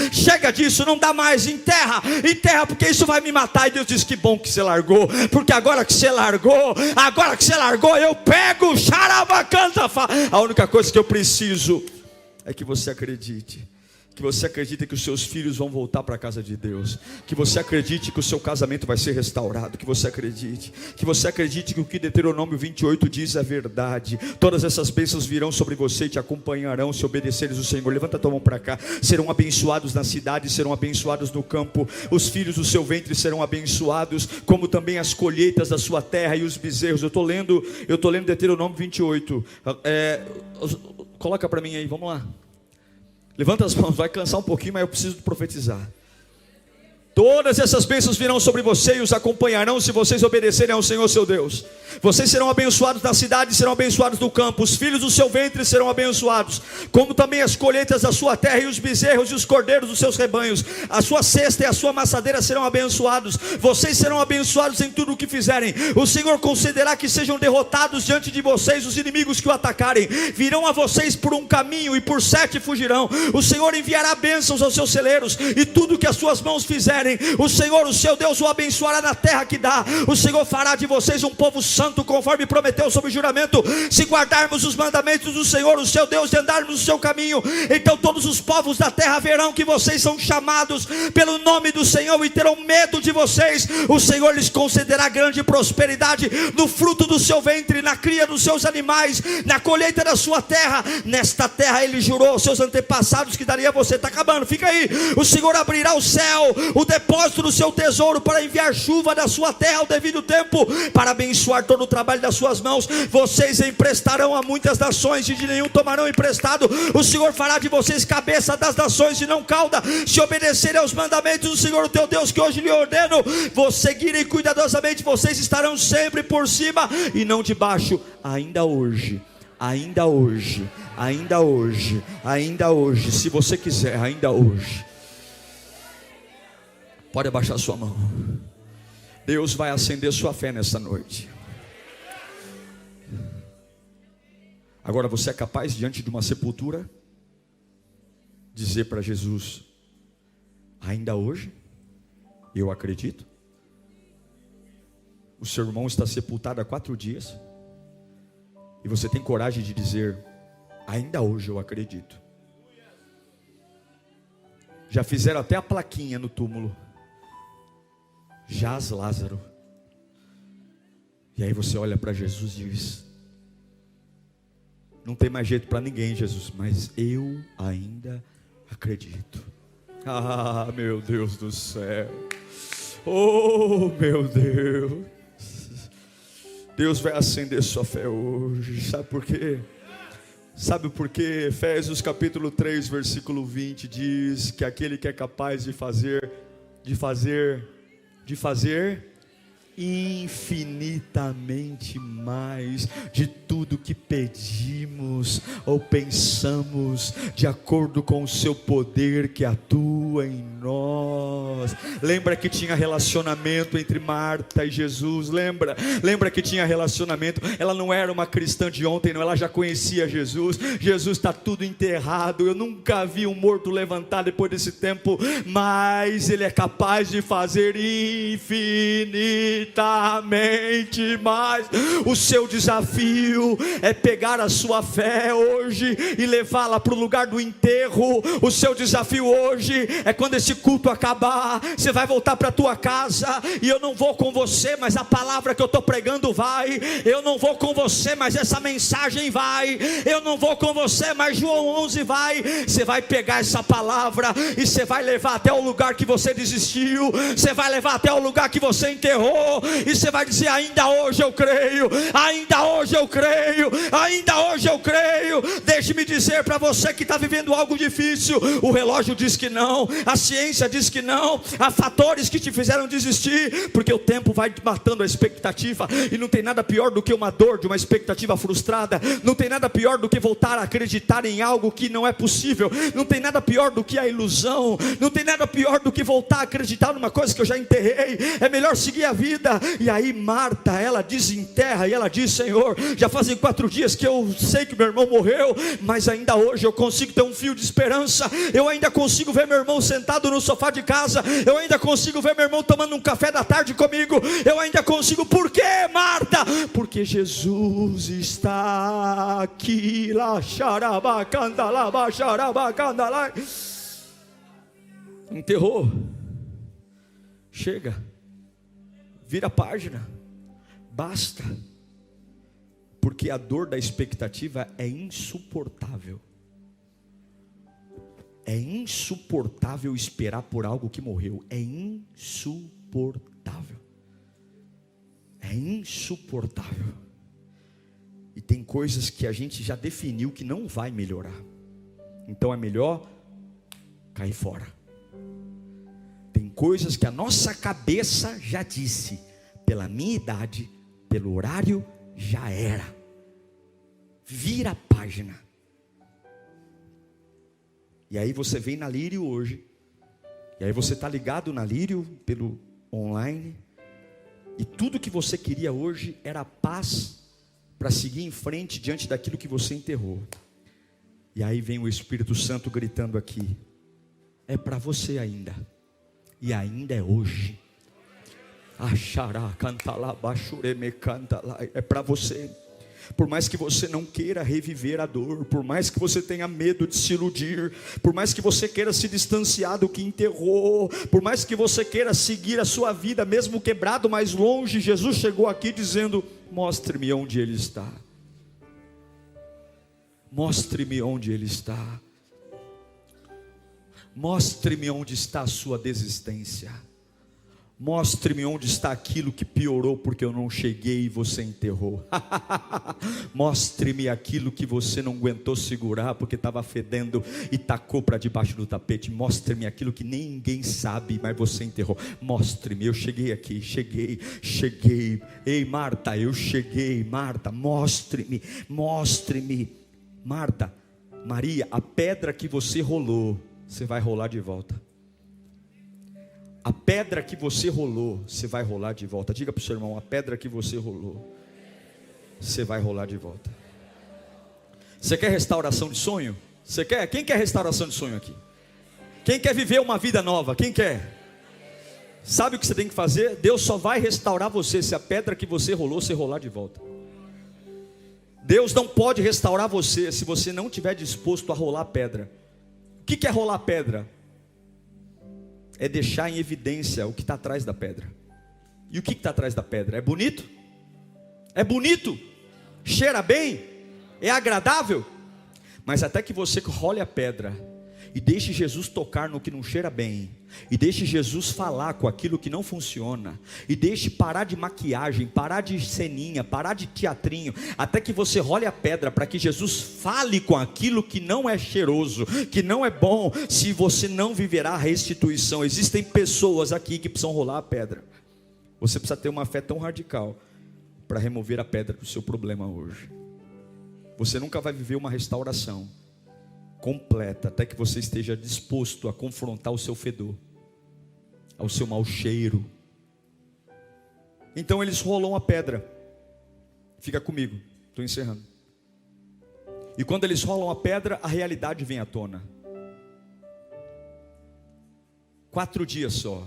disso, não dá mais, enterra, porque isso vai me matar. E Deus disse: que bom que você largou, porque agora que você largou, eu pego, xarabacanta. A única coisa que eu preciso é que você acredite. Que você acredite que os seus filhos vão voltar para a casa de Deus. Que você acredite que o seu casamento vai ser restaurado. Que você acredite que o que Deuteronômio 28 diz é verdade. Todas essas bênçãos virão sobre você e te acompanharão se obedeceres o Senhor. Levanta a tua mão para cá. Serão abençoados na cidade, serão abençoados no campo. Os filhos do seu ventre serão abençoados, como também as colheitas da sua terra e os bezerros. Eu estou lendo Deuteronômio 28. Coloca para mim aí, vamos lá. Levanta as mãos, vai cansar um pouquinho, mas eu preciso profetizar. Todas essas bênçãos virão sobre você e os acompanharão se vocês obedecerem ao Senhor seu Deus. Vocês serão abençoados na cidade e serão abençoados no campo. Os filhos do seu ventre serão abençoados, como também as colheitas da sua terra e os bezerros e os cordeiros dos seus rebanhos. A sua cesta e a sua amassadeira serão abençoados. Vocês serão abençoados em tudo o que fizerem. O Senhor concederá que sejam derrotados diante de vocês os inimigos que o atacarem. Virão a vocês por um caminho e por 7 fugirão. O Senhor enviará bênçãos aos seus celeiros e tudo que as suas mãos fizerem, o Senhor, o seu Deus, o abençoará na terra que dá. O Senhor fará de vocês um povo santo, conforme prometeu sob juramento, se guardarmos os mandamentos do Senhor, o seu Deus, e andarmos no seu caminho. Então todos os povos da terra verão que vocês são chamados pelo nome do Senhor e terão medo de vocês. O Senhor lhes concederá grande prosperidade no fruto do seu ventre, na cria dos seus animais, na colheita da sua terra. Nesta terra ele jurou aos seus antepassados que daria a você. Está acabando, fica aí. O Senhor abrirá o céu, o depósito do seu tesouro, para enviar chuva da sua terra ao devido tempo, para abençoar todo o trabalho das suas mãos. Vocês emprestarão a muitas nações e de nenhum tomarão emprestado. O Senhor fará de vocês cabeça das nações e não cauda, se obedecerem aos mandamentos do Senhor o teu Deus, que hoje lhe ordeno. Vos seguirem cuidadosamente, vocês estarão sempre por cima e não debaixo. Ainda hoje, se você quiser, ainda hoje. Pode abaixar sua mão. Deus vai acender sua fé nessa noite. Agora você é capaz, diante de uma sepultura, dizer para Jesus: ainda hoje eu acredito? O seu irmão está sepultado há 4 dias e você tem coragem de dizer: ainda hoje eu acredito. Já fizeram até a plaquinha no túmulo: jaz Lázaro. E aí você olha para Jesus e diz: não tem mais jeito para ninguém, Jesus, mas eu ainda acredito. Ah, meu Deus do céu. Oh, meu Deus. Deus vai acender sua fé hoje. Sabe por quê? Sabe por quê? Efésios capítulo 3, versículo 20 diz que aquele que é capaz de fazer infinitamente mais de tudo que pedimos ou pensamos, de acordo com o seu poder que atua em nós. Lembra que tinha relacionamento entre Marta e Jesus? Lembra que tinha relacionamento? Ela não era uma cristã de ontem, não, ela já conhecia Jesus. Jesus está tudo enterrado, eu nunca vi um morto levantar depois desse tempo, mas Ele é capaz de fazer infinitamente mais. O seu desafio é pegar a sua fé hoje e levá-la para o lugar do enterro. O seu desafio hoje é, quando esse culto acabar, você vai voltar para a tua casa, e eu não vou com você, mas a palavra que eu estou pregando vai. Eu não vou com você, mas essa mensagem vai. Eu não vou com você, mas João 11 vai. Você vai pegar essa palavra e você vai levar até o lugar que você desistiu, você vai levar até o lugar que você enterrou, e você vai dizer: ainda hoje eu creio, ainda hoje eu creio, ainda hoje eu creio. Deixe-me dizer para você que está vivendo algo difícil: o relógio diz que não, a ciência diz que não, há fatores que te fizeram desistir, porque o tempo vai matando a expectativa, e não tem nada pior do que uma dor de uma expectativa frustrada, não tem nada pior do que voltar a acreditar em algo que não é possível, não tem nada pior do que a ilusão, não tem nada pior do que voltar a acreditar numa coisa que eu já enterrei. É melhor seguir a vida. E aí Marta, ela desenterra e ela diz: Senhor, já fazem 4 dias que eu sei que meu irmão morreu, mas ainda hoje eu consigo ter um fio de esperança, eu ainda consigo ver meu irmão sentado no sofá de casa, eu ainda consigo ver meu irmão tomando um café da tarde comigo, eu ainda consigo. Por quê, Marta? Porque Jesus está aqui. Enterrou, chega, vira a página, basta, porque a dor da expectativa é insuportável. É insuportável esperar por algo que morreu. É insuportável. É insuportável. E tem coisas que a gente já definiu que não vai melhorar, então é melhor cair fora. Tem coisas que a nossa cabeça já disse: pela minha idade, pelo horário, já era. Vira a página. E aí você vem na Lírio hoje, e aí você está ligado na Lírio pelo online, e tudo que você queria hoje era paz para seguir em frente diante daquilo que você enterrou. E aí vem o Espírito Santo gritando aqui: é para você ainda, e ainda é hoje. É para você. Por mais que você não queira reviver a dor, por mais que você tenha medo de se iludir, por mais que você queira se distanciar do que enterrou, por mais que você queira seguir a sua vida mesmo quebrado mais longe, Jesus chegou aqui dizendo: mostre-me onde Ele está. Mostre-me onde Ele está. Mostre-me onde está a sua desistência. Mostre-me onde está aquilo que piorou porque eu não cheguei e você enterrou. Mostre-me aquilo que você não aguentou segurar porque estava fedendo e tacou para debaixo do tapete. Mostre-me aquilo que ninguém sabe, mas você enterrou. Mostre-me, eu cheguei aqui, cheguei. Ei, Marta, eu cheguei. Marta, mostre-me. Marta, Maria, a pedra que você rolou, você vai rolar de volta. A pedra que você rolou, você vai rolar de volta. Diga para o seu irmão: a pedra que você rolou, você vai rolar de volta. Você quer restauração de sonho? Você quer? Quem quer restauração de sonho aqui? Quem quer viver uma vida nova? Quem quer? Sabe o que você tem que fazer? Deus só vai restaurar você se a pedra que você rolou, você rolar de volta. Deus não pode restaurar você se você não estiver disposto a rolar a pedra. O que é rolar a pedra? É deixar em evidência o que está atrás da pedra. E o que está atrás da pedra? É bonito? É bonito? Cheira bem? É agradável? Mas até que você role a pedra e deixe Jesus tocar no que não cheira bem, e deixe Jesus falar com aquilo que não funciona, e deixe parar de maquiagem, parar de ceninha, parar de teatrinho, até que você role a pedra para que Jesus fale com aquilo que não é cheiroso, que não é bom, se você não viverá a restituição. Existem pessoas aqui que precisam rolar a pedra. Você precisa ter uma fé tão radical para remover a pedra do seu problema hoje. Você nunca vai viver uma restauração completa até que você esteja disposto a confrontar o seu fedor, ao seu mau cheiro. Então eles rolam a pedra. Fica comigo, estou encerrando. E quando eles rolam a pedra, a realidade vem à tona. 4 dias só.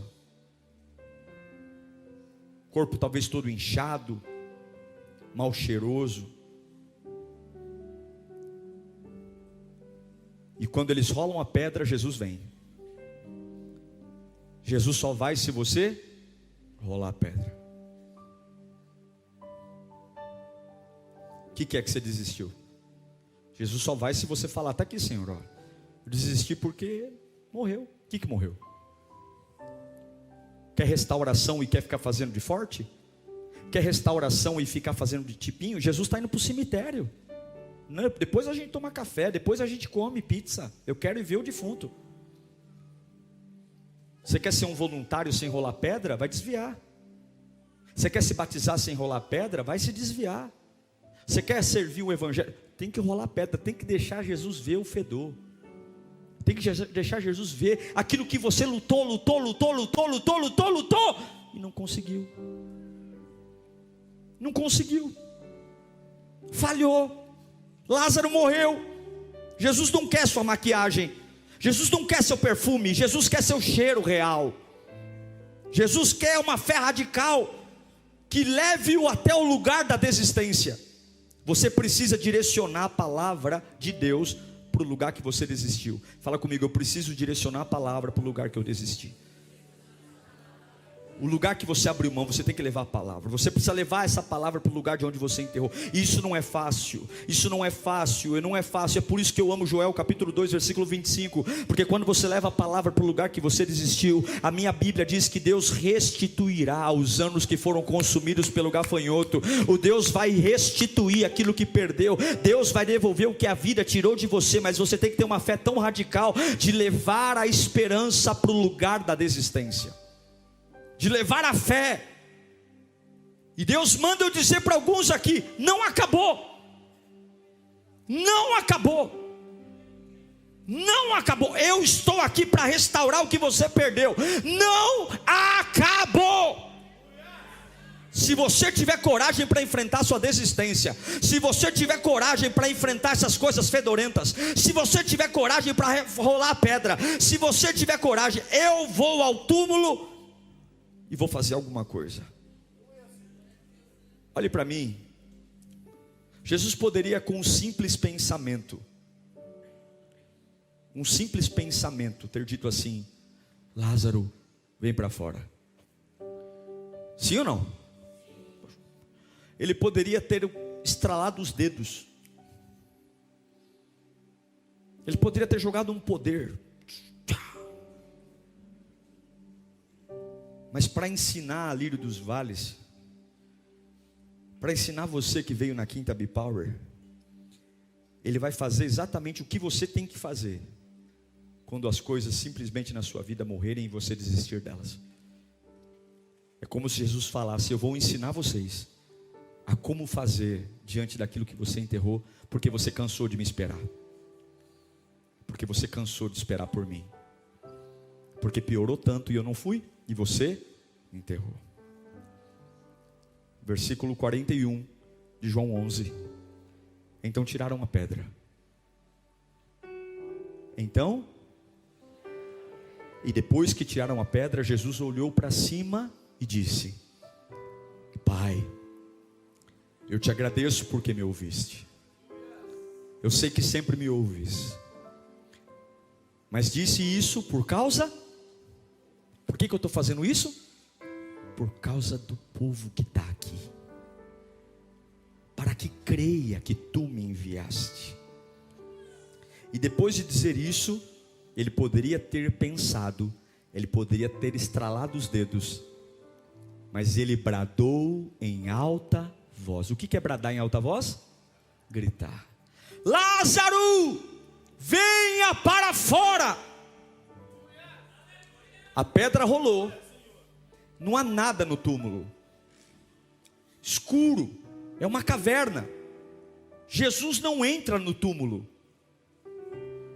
Corpo talvez todo inchado, mal cheiroso. E quando eles rolam a pedra, Jesus vem. Jesus só vai se você rolar a pedra. O que é que você desistiu? Jesus só vai se você falar: está aqui, Senhor, ó, eu desisti porque morreu. O que morreu? Quer restauração e quer ficar fazendo de forte? Quer restauração e ficar fazendo de tipinho? Jesus está indo para o cemitério. Não, depois a gente toma café, depois a gente come pizza. Eu quero ir ver o defunto. Você quer ser um voluntário sem rolar pedra? Vai desviar. Você quer se batizar sem rolar pedra? Vai se desviar. Você quer servir o evangelho? Tem que rolar pedra, tem que deixar Jesus ver o fedor. Tem que deixar Jesus ver aquilo que você lutou e não conseguiu. Não conseguiu. Falhou. Lázaro morreu. Jesus não quer sua maquiagem. Jesus não quer seu perfume. Jesus quer seu cheiro real. Jesus quer uma fé radical que leve-o até o lugar da desistência. Você precisa direcionar a palavra de Deus para o lugar que você desistiu. Fala comigo: eu preciso direcionar a palavra para o lugar que eu desisti. O lugar que você abriu mão, você tem que levar a palavra. Você precisa levar essa palavra para o lugar de onde você enterrou. E isso não é fácil. Isso não é fácil. Não é fácil. É por isso que eu amo Joel capítulo 2, versículo 25. Porque quando você leva a palavra para o lugar que você desistiu, a minha Bíblia diz que Deus restituirá os anos que foram consumidos pelo gafanhoto. O Deus vai restituir aquilo que perdeu. Deus vai devolver o que a vida tirou de você. Mas você tem que ter uma fé tão radical de levar a esperança para o lugar da desistência, de levar a fé. E Deus manda eu dizer para alguns aqui: não acabou. Não acabou. Não acabou. Eu estou aqui para restaurar o que você perdeu. Não acabou. Se você tiver coragem para enfrentar sua desistência, se você tiver coragem para enfrentar essas coisas fedorentas, se você tiver coragem para rolar a pedra, se você tiver coragem, eu vou ao túmulo e vou fazer alguma coisa. Olhe para mim. Jesus poderia, com um simples pensamento, ter dito assim: Lázaro, vem para fora. Sim ou não? Ele poderia ter estralado os dedos. Ele poderia ter jogado um poder. Mas para ensinar a Lírio dos Vales, para ensinar você que veio na Quinta B-Power, Ele vai fazer exatamente o que você tem que fazer quando as coisas simplesmente na sua vida morrerem e você desistir delas. É como se Jesus falasse: eu vou ensinar vocês a como fazer diante daquilo que você enterrou, porque você cansou de me esperar, porque você cansou de esperar por mim, porque piorou tanto e eu não fui, e você enterrou. Versículo 41 de João 11. Então tiraram a pedra. E depois que tiraram a pedra, Jesus olhou para cima e disse: Pai, eu te agradeço porque me ouviste. Eu sei que sempre me ouves, mas disse isso por causa... Por que eu estou fazendo isso? Por causa do povo que está aqui, para que creia que tu me enviaste. E depois de dizer isso, ele poderia ter pensado, ele poderia ter estralado os dedos, mas ele bradou em alta voz. O que é bradar em alta voz? Gritar: Lázaro, venha para fora. A pedra rolou. Não há nada no túmulo. Escuro, é uma caverna. Jesus não entra no túmulo.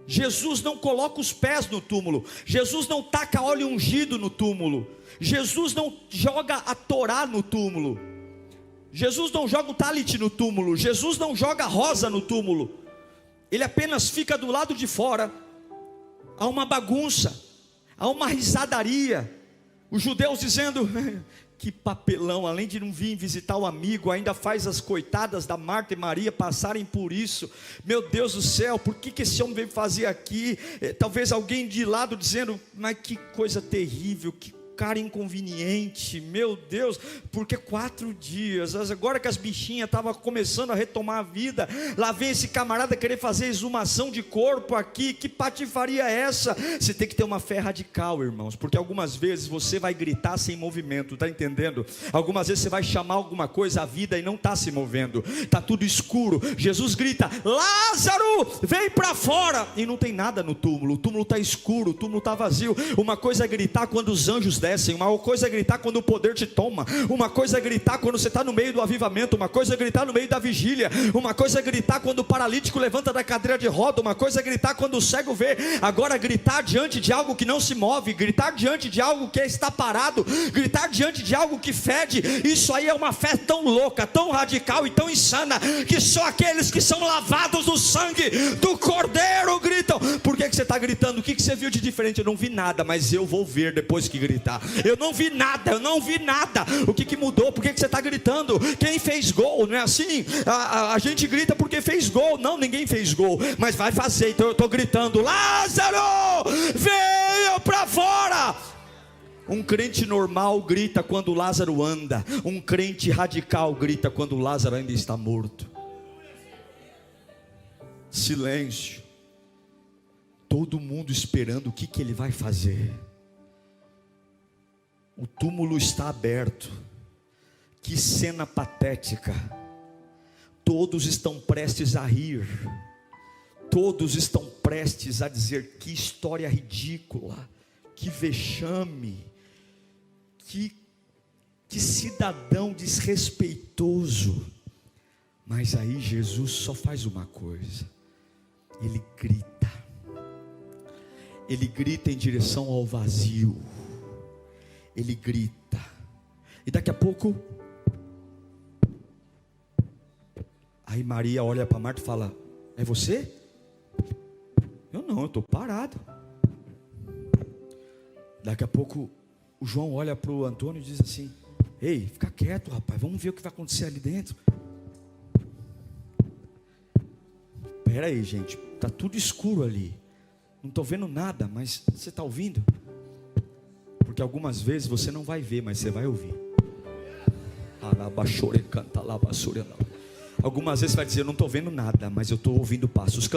Jesus não coloca os pés no túmulo. Jesus não taca óleo ungido no túmulo. Jesus não joga a Torá no túmulo. Jesus não joga o talit no túmulo. Jesus não joga rosa no túmulo. Ele apenas fica do lado de fora. Há uma bagunça, há uma risadaria. Os judeus dizendo: que papelão, além de não vir visitar o amigo, ainda faz as coitadas da Marta e Maria passarem por isso. Meu Deus do céu, por que esse homem veio fazer aqui? Talvez alguém de lado dizendo: mas que coisa terrível, que cara inconveniente, meu Deus, porque 4 dias, agora que as bichinhas estavam começando a retomar a vida, lá vem esse camarada querer fazer exumação de corpo aqui, que patifaria é essa? Você tem que ter uma fé radical, irmãos, porque algumas vezes você vai gritar sem movimento, está entendendo? Algumas vezes você vai chamar alguma coisa à vida e não está se movendo, está tudo escuro. Jesus grita: Lázaro, vem para fora, e não tem nada no túmulo, o túmulo está escuro, o túmulo está vazio. Uma coisa é gritar quando os anjos descem, uma coisa é gritar quando o poder te toma, uma coisa é gritar quando você está no meio do avivamento, uma coisa é gritar no meio da vigília, uma coisa é gritar quando o paralítico levanta da cadeira de roda, uma coisa é gritar quando o cego vê. Agora, gritar diante de algo que não se move, gritar diante de algo que está parado, gritar diante de algo que fede, isso aí é uma fé tão louca, tão radical e tão insana, que só aqueles que são lavados no sangue do Cordeiro gritam. Por que você está gritando? O que você viu de diferente? Eu não vi nada, mas eu vou ver depois que gritar. Eu não vi nada, eu não vi nada. O que mudou? Por que você está gritando? Quem fez gol? Não é assim? A gente grita porque fez gol. Não, ninguém fez gol, mas vai fazer, então eu estou gritando: Lázaro, veio para fora. Um crente normal grita quando Lázaro anda. Um crente radical grita quando Lázaro ainda está morto. Silêncio. Todo mundo esperando o que ele vai fazer. O túmulo está aberto. Que cena patética. Todos estão prestes a rir. Todos estão prestes a dizer: que história ridícula, que vexame, que cidadão desrespeitoso. Mas aí Jesus só faz uma coisa: ele grita. Ele grita em direção ao vazio. Ele grita. E daqui a pouco, aí Maria olha para Marta e fala: é você? Eu não, eu estou parado. Daqui a pouco o João olha para o Antônio e diz assim: ei, fica quieto, rapaz, vamos ver o que vai acontecer ali dentro. Espera aí, gente, está tudo escuro ali, não estou vendo nada, mas você está ouvindo? Porque algumas vezes você não vai ver, mas você vai ouvir. Algumas vezes você vai dizer: eu não estou vendo nada, mas eu estou ouvindo passos.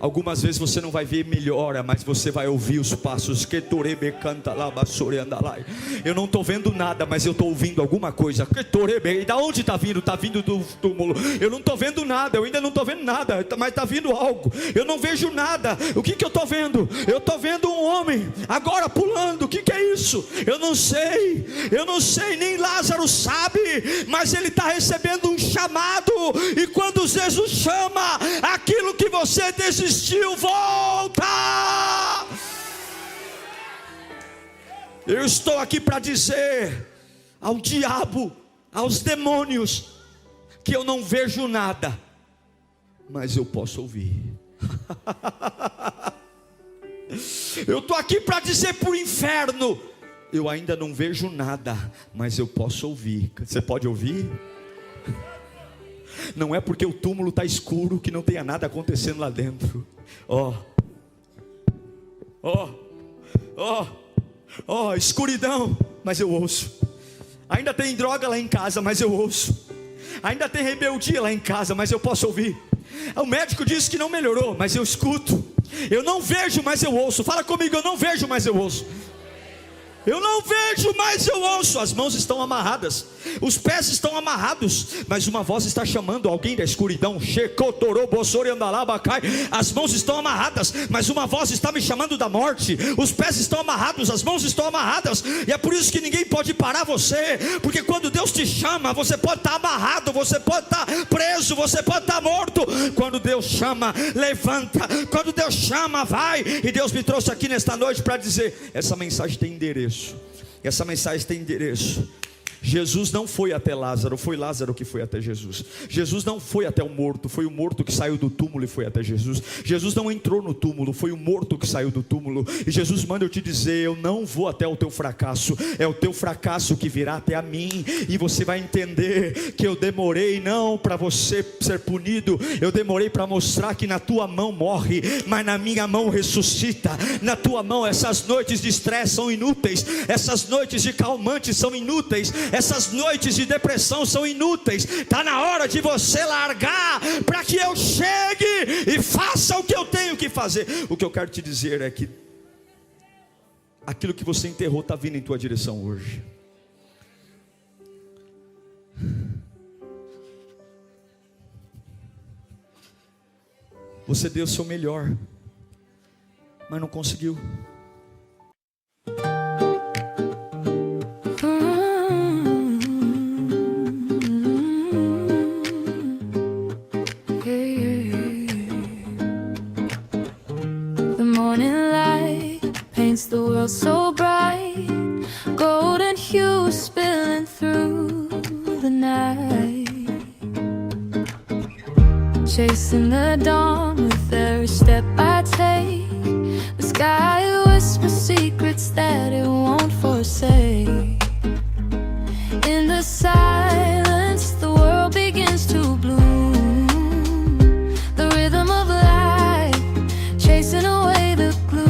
Algumas vezes você não vai ver melhora, mas você vai ouvir os passos. Eu não estou vendo nada, mas eu estou ouvindo alguma coisa. E da onde está vindo? Está vindo do túmulo. Eu não estou vendo nada, eu ainda não estou vendo nada, mas está vindo algo. Eu não vejo nada. O que eu estou vendo? Eu estou vendo um homem agora pulando. O que é isso? Eu não sei, nem Lázaro sabe, mas ele está recebendo um chamado. E quando Jesus chama, aquilo que você desistiu volta. Eu estou aqui para dizer ao diabo, aos demônios, que eu não vejo nada, mas eu posso ouvir. Eu estou aqui para dizer para o inferno: eu ainda não vejo nada, mas eu posso ouvir. Você pode ouvir? Não é porque o túmulo está escuro que não tenha nada acontecendo lá dentro. Escuridão, mas eu ouço. Ainda tem droga lá em casa, mas eu ouço. Ainda tem rebeldia lá em casa, mas eu posso ouvir. O médico disse que não melhorou, mas eu escuto. Eu não vejo, mas eu ouço. Fala comigo: eu não vejo, mas eu ouço. Eu não vejo, mas eu ouço. As mãos estão amarradas. os pés estão amarrados, mas uma voz está chamando alguém da escuridão. As mãos estão amarradas, mas uma voz está me chamando da morte. Os pés estão amarrados, as mãos estão amarradas, e é por isso que ninguém pode parar você, porque quando Deus te chama, você pode estar amarrado, você pode estar preso, você pode estar morto. Quando Deus chama, levanta. Quando Deus chama, vai. E Deus me trouxe aqui nesta noite para dizer: essa mensagem tem endereço. Essa mensagem tem endereço. Jesus não foi até Lázaro, foi Lázaro que foi até Jesus. Jesus não foi até o morto, foi o morto que saiu do túmulo e foi até Jesus. Jesus não entrou no túmulo, foi o morto que saiu do túmulo. E Jesus manda eu te dizer: eu não vou até o teu fracasso, é o teu fracasso que virá até a mim. E você vai entender que eu demorei não para você ser punido, eu demorei para mostrar que na tua mão morre, mas na minha mão ressuscita. Na tua mão essas noites de estresse são inúteis, essas noites de calmantes são inúteis, essas noites de depressão são inúteis. Está na hora de você largar, para que eu chegue e faça o que eu tenho que fazer. O que eu quero te dizer é que aquilo que você enterrou está vindo em tua direção hoje. Você deu o seu melhor, mas não conseguiu.
The world so bright, golden hues spilling through the night, chasing the dawn with every step I take. The sky whispers secrets that it won't forsake. In the silence, the world begins to bloom. The rhythm of life, chasing away the gloom.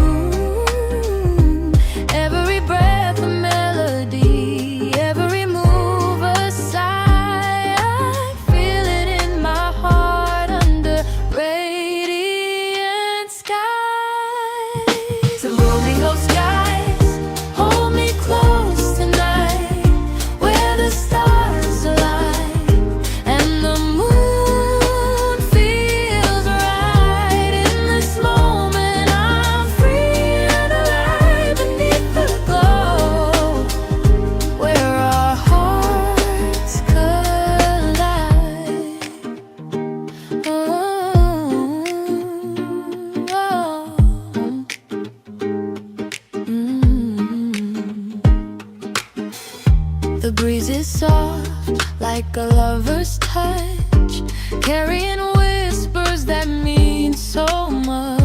The breeze is soft like a lover's touch, carrying whispers that mean so much.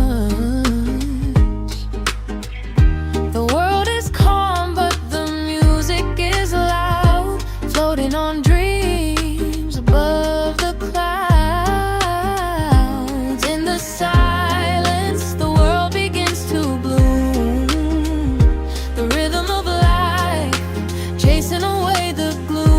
The world is calm but the music is loud, floating on dreams above the clouds. In the silence, the world begins to bloom. The rhythm of life, chasing away the gloom.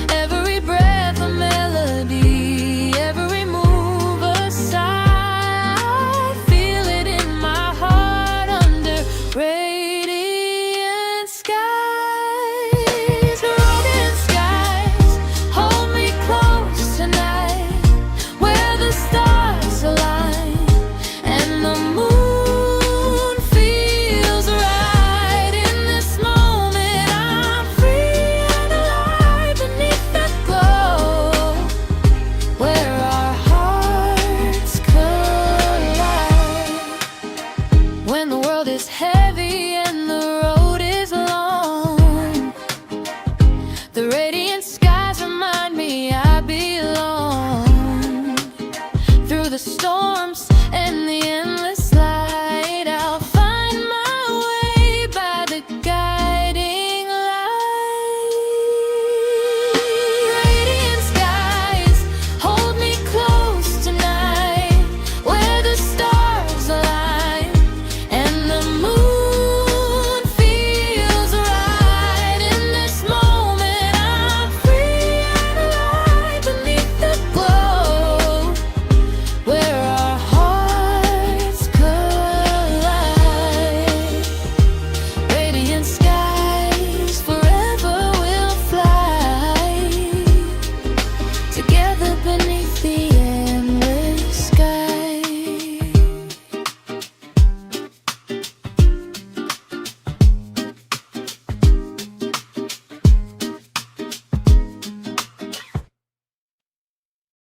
Every breath a melody, every move a sigh. I feel it in my heart under radiant skies. Broken skies, hold me close tonight, where the stars align and the moon feels right. In this moment I'm free and alive beneath the glow, where our hearts collide. When the world is heavy and the road is long, the radiant skies remind me I belong. Through the storms